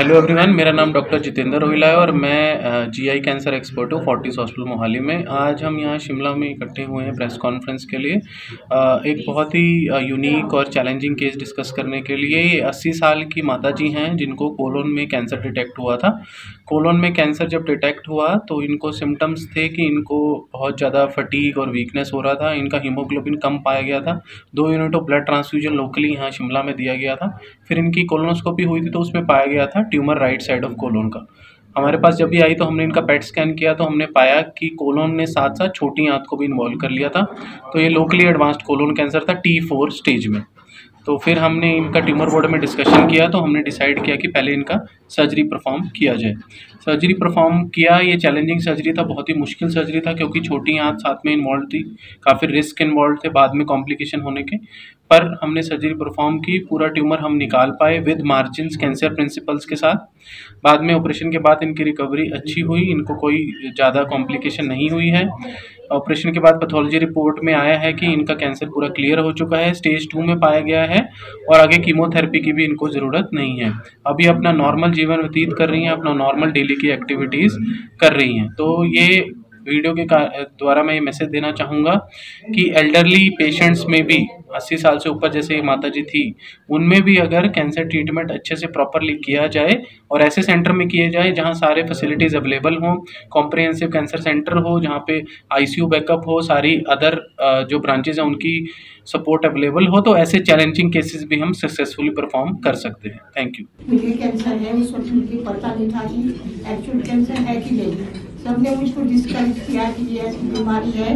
Hello everyone, मेरा नाम doctor Jitendra Rohilla है और मैं जीआई कैंसर एक्सपर्ट हूँ फोर्टिस हॉस्पिटल मोहाली में। आज हम यहाँ शिमला में इकट्ठे हुए हैं प्रेस कॉन्फ्रेंस के लिए एक बहुत ही यूनिक और चैलेंजिंग केस डिस्कस करने के लिए। ये 80 साल की माता जी हैं जिनको कोलोन में कैंसर डिटेक्ट हुआ था। कोलोन में कैंसर जब डिटेक्ट हुआ तो इनको सिम्टम्स थे कि इनको बहुत ज़्यादा फटीग और वीकनेस हो रहा था। इनका हीमोग्लोबिन कम पाया गया था। 2 unit of blood transfusion locally यहाँ शिमला में दिया गया था। फिर इनकी कोलोनोस्कोपी हुई थी तो उसमें पाया गया था tumour right side of colon का। हमारे पास जब भी आई तो हमने इनका पेट स्कैन किया तो हमने पाया कि कोलोन ने साथ साथ छोटी आंत को भी इन्वॉल्व कर लिया था। तो ये लोकली एडवांस्ड कोलोन कैंसर था T4 स्टेज में। तो फिर हमने इनका ट्यूमर बोर्ड में डिस्कशन किया तो हमने डिसाइड किया कि पहले इनका सर्जरी परफॉर्म किया जाए। सर्जरी परफॉर्म किया। ये चैलेंजिंग सर्जरी था, बहुत ही मुश्किल सर्जरी था क्योंकि छोटी आंत साथ में इन्वॉल्व थी, काफ़ी रिस्क इन्वॉल्व थे बाद में कॉम्प्लिकेशन होने के। पर हमने सर्जरी परफॉर्म की, पूरा ट्यूमर हम निकाल पाए विद मार्जिन्स कैंसर प्रिंसिपल्स के साथ। बाद में ऑपरेशन के बाद इनकी रिकवरी अच्छी हुई, इनको कोई ज़्यादा कॉम्प्लिकेशन नहीं हुई है। ऑपरेशन के बाद पैथोलॉजी रिपोर्ट में आया है कि इनका कैंसर पूरा क्लियर हो चुका है, स्टेज 2 में पाया गया है और आगे कीमोथेरेपी की भी इनको ज़रूरत नहीं है। अभी अपना नॉर्मल जीवन व्यतीत कर रही हैं, अपना नॉर्मल डेली की एक्टिविटीज़ कर रही हैं। तो ये वीडियो के द्वारा मैं ये मैसेज देना चाहूँगा कि एल्डरली पेशेंट्स में भी 80 साल से ऊपर जैसे माता जी थी, उनमें भी अगर कैंसर ट्रीटमेंट अच्छे से प्रॉपरली किया जाए और ऐसे सेंटर में किए जाए जहां सारे फैसिलिटीज़ अवेलेबल हों, कॉम्प्रिहेंसिव कैंसर सेंटर हो जहां पे ICU बैकअप हो, सारी अदर जो ब्रांचेज हैं उनकी सपोर्ट अवेलेबल हो, तो ऐसे चैलेंजिंग केसेस भी हम सक्सेसफुली परफॉर्म कर सकते हैं। Thank you. मुझे कैंसर है, उस वक्त मुझे पता नहीं था कि एक्चुअल कैंसर है कि नहीं। सबने मुझको डिस्करेज किया कि ये ऐसी बीमारी है,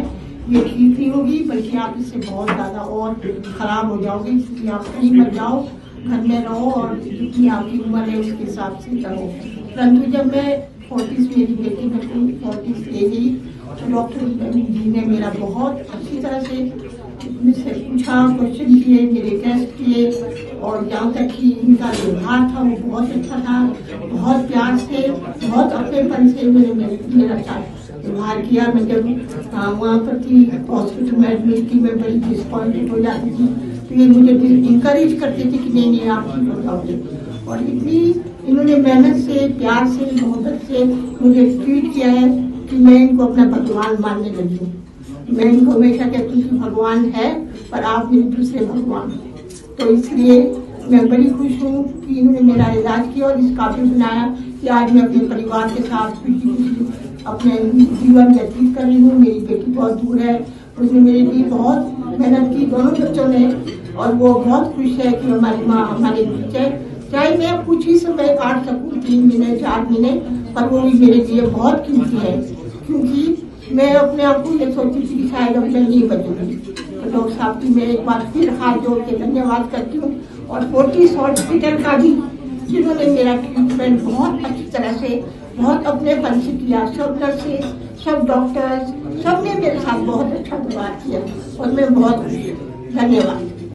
ये ठीक नहीं होगी, बल्कि आप इससे बहुत ज़्यादा और ख़राब हो जाओगे, इसलिए आप कहीं मत जाओ, घर में रहो और जितनी आपकी उम्र है उसके हिसाब से करो। परंतु जब मैं 40 मेरी बेटी को 40 ले गई तो डॉक्टर जी ने मेरा बहुत अच्छी तरह से मुझसे पूछा, क्वेश्चन किए, मेरे टेस्ट किए और जहाँ तक कि इनका व्यवहार था वो बहुत अच्छा था। बहुत प्यार से, बहुत अपनेपन से मेरा व्यवहार किया। मैं जब वहाँ पर थी हॉस्पिटल में एडमिट थी, मैं बड़ी डिसअपॉइंटेड हो जाती थी तो ये मुझे इंकरेज करते थे कि नहीं आप ठीक हो जाओगे। और इतनी इन्होंने मेहनत से, प्यार से, मोहब्बत से मुझे ट्रीट किया है कि मैं इनको अपना भगवान मानने लगी हूँ। मैं इनको हमेशा कहती हूँ कि भगवान है पर आप मेरे दूसरे भगवान हैं। तो इसलिए मैं बड़ी खुश हूँ कि इन्होंने मेरा इलाज किया और इस काबिल बनाया कि आज मैं अपने परिवार के साथ खुशी अपने जीवन व्यतीत कर रही हूँ। मेरी बेटी बहुत दूर है, उसने मेरे लिए बहुत मेहनत की, दोनों बच्चों ने, और वो बहुत खुश है कि हमारी माँ हमारे बीच है। चाहे मैं कुछ ही समय काट सकूँ, 3 महीने 4 महीने, पर वो भी मेरे लिए बहुत कीमती है क्योंकि मैं अपने आप को ये सोचती थी कि शायद अब मैं नहीं बचूंगी। तो डॉक्टर साहब की मैं एक बार फिर हाथ जोड़ के धन्यवाद करती हूँ और फोर्टिस हॉस्पिटल का भी, जिन्होंने मेरा ट्रीटमेंट बहुत अच्छी तरह से, बहुत अपनेपन से किया। सब नर्सेज, सब डॉक्टर्स, सबने मेरे साथ बहुत अच्छा व्यवहार किया और मैं बहुत खुश हूँ। धन्यवाद।